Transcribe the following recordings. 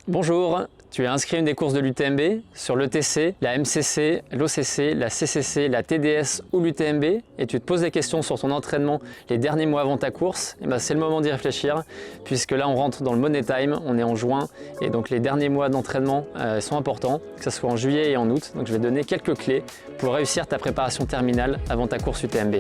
Bonjour, tu es inscrit à une des courses de l'UTMB sur l'ETC, la MCC, l'OCC, la CCC, la TDS ou l'UTMB et tu te poses des questions sur ton entraînement les derniers mois avant ta course, et c'est le moment d'y réfléchir puisque là on rentre dans le Money Time, on est en juin et donc les derniers mois d'entraînement sont importants, que ce soit en juillet et en août. Donc je vais te donner quelques clés pour réussir ta préparation terminale avant ta course UTMB.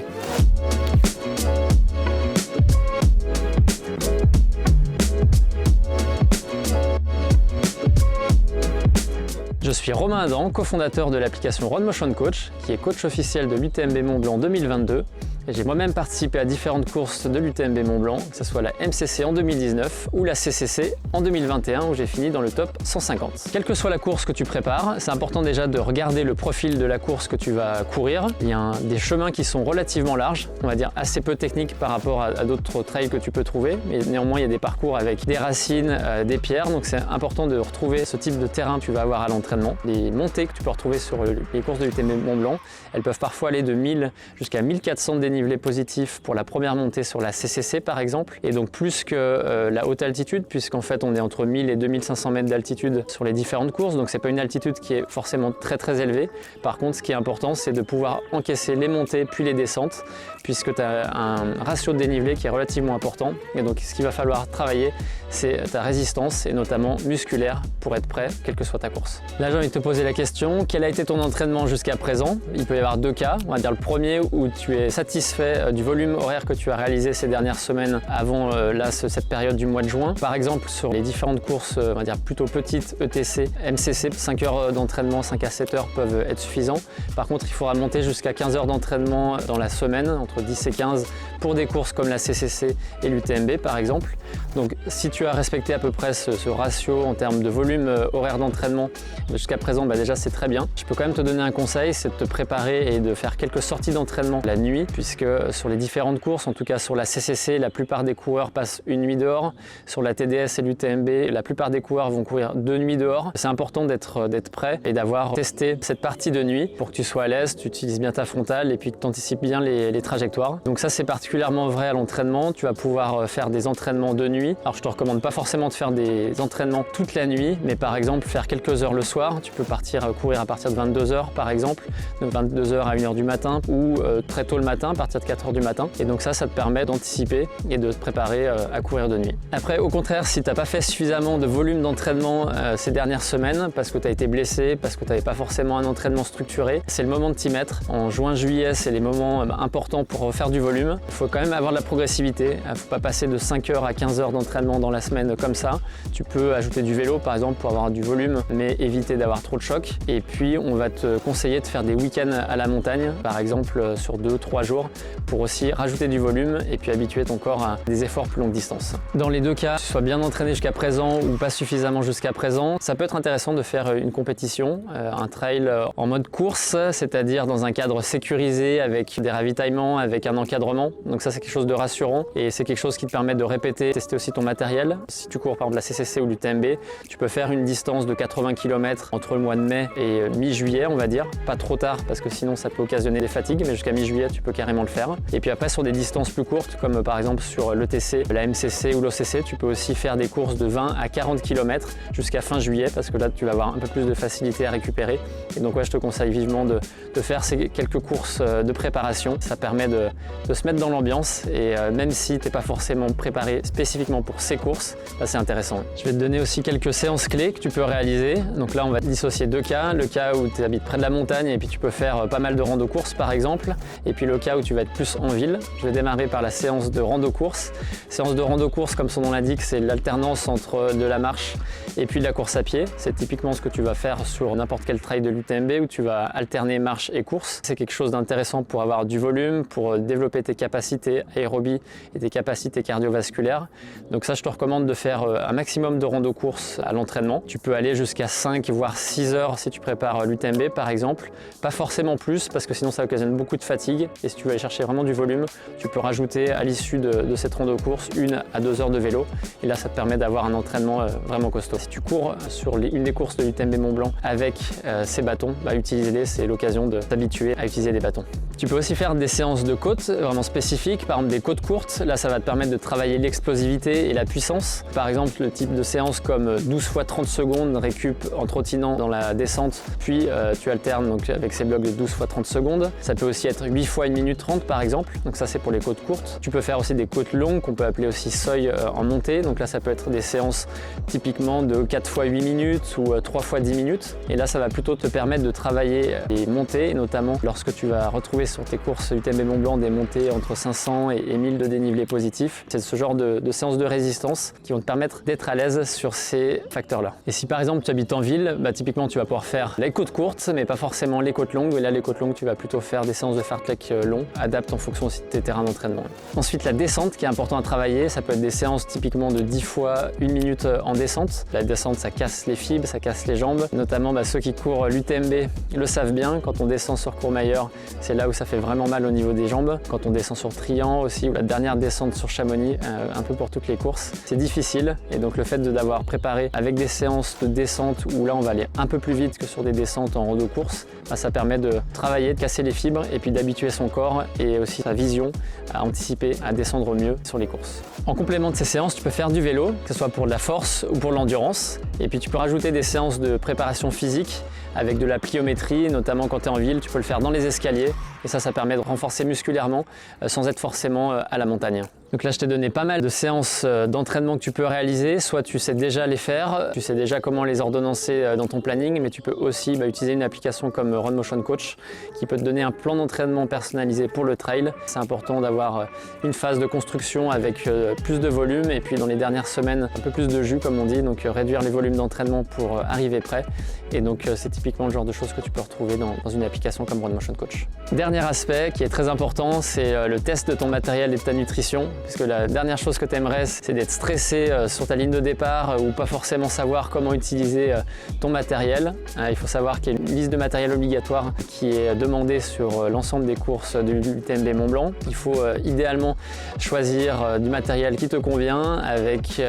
Je suis Romain Adam, cofondateur de l'application Run Motion Coach, qui est coach officiel de l'UTMB Mont Blanc 2022. Et j'ai moi-même participé à différentes courses de l'UTMB Mont Blanc, que ce soit la MCC en 2019 ou la CCC en 2021 où j'ai fini dans le top 150. Quelle que soit la course que tu prépares, c'est important déjà de regarder le profil de la course que tu vas courir. Il y a des chemins qui sont relativement larges, on va dire assez peu techniques par rapport à d'autres trails que tu peux trouver, mais néanmoins il y a des parcours avec des racines, des pierres, donc c'est important de retrouver ce type de terrain que tu vas avoir à l'entraînement. Les montées que tu peux retrouver sur les courses de l'UTMB Mont Blanc, elles peuvent parfois aller de 1000 jusqu'à 1400 dénivelés positifs pour la première montée sur la CCC par exemple, et donc plus que la haute altitude, puisqu'en fait on est entre 1000 et 2500 mètres d'altitude sur les différentes courses, donc c'est pas une altitude qui est forcément très élevée. Par contre, ce qui est important, c'est de pouvoir encaisser les montées puis les descentes, puisque tu as un ratio de dénivelé qui est relativement important, et donc ce qu'il va falloir travailler, c'est ta résistance, et notamment musculaire, pour être prêt, quelle que soit ta course. Là, j'ai envie de te poser la question, quel a été ton entraînement jusqu'à présent? Il peut y avoir deux cas. On va dire le premier où tu es satisfait du volume horaire que tu as réalisé ces dernières semaines avant cette période du mois de juin. Par exemple, sur les différentes courses, on va dire plutôt petites, ETC, MCC, 5 heures d'entraînement, 5 à 7 heures peuvent être suffisants. Par contre, il faudra monter jusqu'à 15 heures d'entraînement dans la semaine, entre 10 et 15 pour des courses comme la CCC et l'UTMB par exemple. Donc si tu as respecté à peu près ce ratio en termes de volume horaire d'entraînement jusqu'à présent, déjà c'est très bien. Je peux quand même te donner un conseil, c'est de te préparer et de faire quelques sorties d'entraînement la nuit, puisque sur les différentes courses, en tout cas sur la CCC, la plupart des coureurs passent une nuit dehors. Sur la TDS et l'UTMB, la plupart des coureurs vont courir 2 nuits dehors. C'est important d'être prêt et d'avoir testé cette partie de nuit pour que tu sois à l'aise, tu utilises bien ta frontale et puis que tu anticipes bien les trajectoires. Donc ça, c'est particulièrement vrai à l'entraînement. Tu vas pouvoir faire des entraînements de nuit. Alors je te recommande pas forcément de faire des entraînements toute la nuit, mais par exemple faire quelques heures le soir. Tu peux partir courir à partir de 22 heures par exemple, de 22 heures à 1 heure du matin ou très tôt le matin, à partir de 4 heures du matin. Et donc ça te permet d'anticiper et de te préparer à courir de nuit. Après, au contraire, si tu n'as pas fait suffisamment de volume d'entraînement ces dernières semaines, parce que tu as été blessé, parce que tu n'avais pas forcément un entraînement structuré, c'est le moment de t'y mettre. En juin-juillet, c'est les moments importants pour faire du volume. Il faut quand même avoir de la progressivité. Il ne faut pas passer de 5 heures à 15 heures d'entraînement dans la semaine comme ça. Tu peux ajouter du vélo par exemple pour avoir du volume, mais éviter d'avoir trop de choc. Et puis, on va te conseiller de faire des week-ends à la montagne, par exemple sur 2-3 jours, pour aussi rajouter du volume et puis habituer ton corps à des efforts plus longue distance. Dans les deux cas, que tu sois bien entraîné jusqu'à présent ou pas suffisamment jusqu'à présent, ça peut être intéressant de faire une compétition, un trail en mode course, c'est-à-dire dans un cadre sécurisé avec des ravitaillements, avec un encadrement. Donc ça, c'est quelque chose de rassurant et c'est quelque chose qui te permet de répéter, tester aussi ton matériel. Si tu cours par exemple la CCC ou l'UTMB, tu peux faire une distance de 80 km entre le mois de mai et mi-juillet, on va dire. Pas trop tard parce que sinon ça peut occasionner des fatigues, mais jusqu'à mi-juillet, tu peux carrément le faire. Et puis après, sur des distances plus courtes, comme par exemple sur l'ETC, la MCC ou l'OCC, tu peux aussi faire des courses de 20 à 40 km jusqu'à fin juillet, parce que là, tu vas avoir un peu plus de facilité à récupérer. Et donc, ouais, je te conseille vivement de faire ces quelques courses de préparation. Ça permet de se mettre dans l'ambiance et même si tu n'es pas forcément préparé spécifiquement pour ces courses, c'est intéressant. Je vais te donner aussi quelques séances clés que tu peux réaliser. Donc là, on va dissocier deux cas. Le cas où tu habites près de la montagne et puis tu peux faire pas mal de rando-courses par exemple. Et puis le cas où tu vas être plus en ville. Je vais démarrer par la séance de rando-course. Séance de rando-course, comme son nom l'indique, c'est l'alternance entre de la marche et puis de la course à pied. C'est typiquement ce que tu vas faire sur n'importe quel trail de l'UTMB où tu vas alterner marche et course. C'est quelque chose d'intéressant pour avoir du volume, pour développer tes capacités aérobie et tes capacités cardiovasculaires. Donc ça, je te recommande de faire un maximum de rando-course à l'entraînement. Tu peux aller jusqu'à 5 voire 6 heures si tu prépares l'UTMB par exemple. Pas forcément plus parce que sinon ça occasionne beaucoup de fatigue. Et si tu veux aller chercher vraiment du volume, tu peux rajouter à l'issue de cette rando-course 1 à 2 heures de vélo. Et là, ça te permet d'avoir un entraînement vraiment costaud. Si tu cours sur une des courses de l'UTMB Mont Blanc avec ces bâtons, utiliser-les, c'est l'occasion de t'habituer à utiliser des bâtons. Tu peux aussi faire des séances de côtes vraiment spécifiques, par exemple des côtes courtes. Là, ça va te permettre de travailler l'explosivité et la puissance. Par exemple, le type de séance comme 12 fois 30 secondes récup en trottinant dans la descente, puis tu alternes donc avec ces blocs de 12 fois 30 secondes. Ça peut aussi être 8 fois 1 minute 30 par exemple, donc ça c'est pour les côtes courtes. Tu peux faire aussi des côtes longues qu'on peut appeler aussi seuil en montée, donc là ça peut être des séances typiquement de 4 fois 8 minutes ou 3 fois 10 minutes. Et là ça va plutôt te permettre de travailler les montées, notamment lorsque tu vas retrouver sur tes courses UTMB Mont Blanc des montées entre 500 et 1000 de dénivelé positif. C'est ce genre de séances de résistance qui vont te permettre d'être à l'aise sur ces facteurs-là. Et si par exemple tu habites en ville, typiquement tu vas pouvoir faire les côtes courtes, mais pas forcément les côtes longues. Et là les côtes longues, tu vas plutôt faire des séances de fartlek longs, adapte en fonction aussi de tes terrains d'entraînement. Ensuite la descente qui est important à travailler, ça peut être des séances typiquement de 10 fois 1 minute en descente. La descente ça casse les fibres, ça casse les jambes, notamment ceux qui courent l'UTMB le savent bien, quand on descend sur Courmayeur, c'est là où ça fait vraiment mal au niveau des jambes. Quand on descend sur Trian aussi, ou la dernière descente sur Chamonix, un peu pour toutes les courses, c'est difficile. Et donc le fait d'avoir préparé avec des séances de descente où là on va aller un peu plus vite que sur des descentes en rando course, ça permet de travailler, de casser les fibres et puis d'habituer son corps et aussi sa vision à anticiper, à descendre au mieux sur les courses. En complément de ces séances, tu peux faire du vélo, que ce soit pour de la force ou pour l'endurance. Et puis tu peux rajouter des séances de préparation physique avec de la pliométrie, notamment quand tu es en ville, tu peux le faire dans les escaliers et ça permet de renforcer musculairement sans être forcément à la montagne. Donc là je t'ai donné pas mal de séances d'entraînement que tu peux réaliser, soit tu sais déjà les faire, tu sais déjà comment les ordonnancer dans ton planning, mais tu peux aussi utiliser une application comme Run Motion Coach qui peut te donner un plan d'entraînement personnalisé pour le trail. C'est important d'avoir une phase de construction avec plus de volume et puis dans les dernières semaines un peu plus de jus comme on dit, donc réduire les volumes d'entraînement pour arriver prêt. Et donc c'est typiquement le genre de choses que tu peux retrouver dans une application comme Run Motion Coach. Dernier aspect qui est très important, c'est le test de ton matériel et de ta nutrition, puisque la dernière chose que tu aimerais, c'est d'être stressé sur ta ligne de départ ou pas forcément savoir comment utiliser ton matériel. Il faut savoir qu'il y a une liste de matériel obligatoire qui est demandée sur l'ensemble des courses de l'UTMB Mont Blanc. Il faut idéalement choisir du matériel qui te convient avec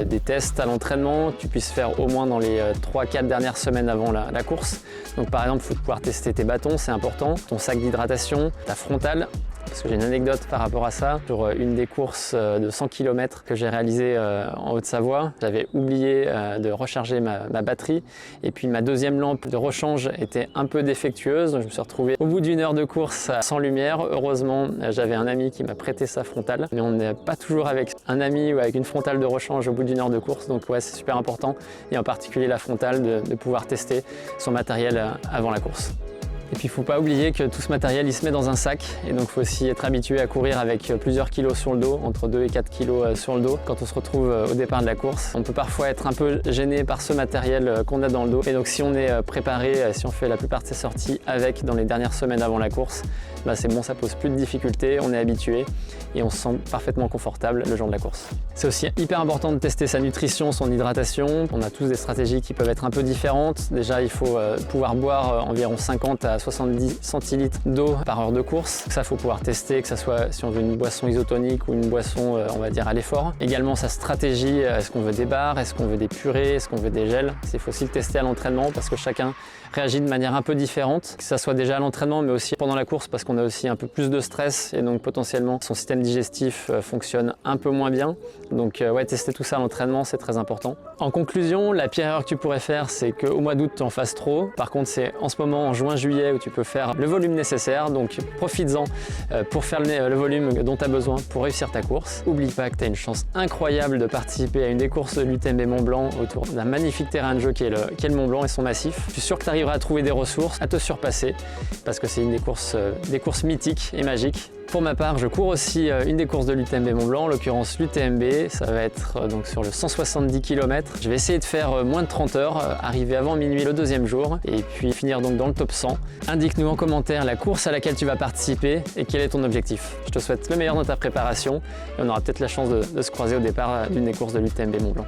des tests à l'entraînement que tu puisses faire au moins dans les 3-4 dernières semaines avant la course. Donc par exemple, il faut pouvoir tester tes bâtons, c'est important, ton sac d'hydratation, ta frontale. Parce que j'ai une anecdote par rapport à ça. Sur une des courses de 100 km que j'ai réalisée en Haute-Savoie, j'avais oublié de recharger ma batterie et puis ma deuxième lampe de rechange était un peu défectueuse. Donc je me suis retrouvé au bout d'une heure de course sans lumière. Heureusement, j'avais un ami qui m'a prêté sa frontale, mais on n'est pas toujours avec un ami ou avec une frontale de rechange au bout d'une heure de course. Donc ouais, c'est super important et en particulier la frontale de pouvoir tester son matériel avant la course. Et puis il ne faut pas oublier que tout ce matériel il se met dans un sac et donc il faut aussi être habitué à courir avec plusieurs kilos sur le dos, entre 2 et 4 kilos sur le dos quand on se retrouve au départ de la course. On peut parfois être un peu gêné par ce matériel qu'on a dans le dos et donc si on est préparé, si on fait la plupart de ses sorties avec dans les dernières semaines avant la course, c'est bon, ça pose plus de difficultés, on est habitué et on se sent parfaitement confortable le jour de la course. C'est aussi hyper important de tester sa nutrition, son hydratation. On a tous des stratégies qui peuvent être un peu différentes. Déjà il faut pouvoir boire environ 50 à 70 centilitres d'eau par heure de course. Ça, il faut pouvoir tester, que ce soit si on veut une boisson isotonique ou une boisson, on va dire, à l'effort. Également, sa stratégie, est-ce qu'on veut des bars, est-ce qu'on veut des purées, est-ce qu'on veut des gels. Il faut aussi le tester à l'entraînement parce que chacun réagit de manière un peu différente, que ça soit déjà à l'entraînement, mais aussi pendant la course parce qu'on a aussi un peu plus de stress et donc potentiellement son système digestif fonctionne un peu moins bien. Donc ouais, tester tout ça à l'entraînement, c'est très important. En conclusion, la pire erreur que tu pourrais faire, c'est qu'au mois d'août, tu en fasses trop. Par contre, c'est en ce moment, en juin-juillet, où tu peux faire le volume nécessaire, donc profites-en pour faire le volume dont tu as besoin pour réussir ta course. Oublie pas que tu as une chance incroyable de participer à une des courses de l'UTMB Mont Blanc autour d'un magnifique terrain de jeu qui est le Mont Blanc et son massif. Je suis sûr que tu arriveras à trouver des ressources, à te surpasser, parce que c'est une des courses mythiques et magiques. Pour ma part, je cours aussi une des courses de l'UTMB Mont Blanc, en l'occurrence l'UTMB. Ça va être donc sur le 170 km. Je vais essayer de faire moins de 30 heures, arriver avant minuit le deuxième jour et puis finir donc dans le top 100. Indique-nous en commentaire la course à laquelle tu vas participer et quel est ton objectif. Je te souhaite le meilleur dans ta préparation et on aura peut-être la chance de se croiser au départ d'une des courses de l'UTMB Mont Blanc.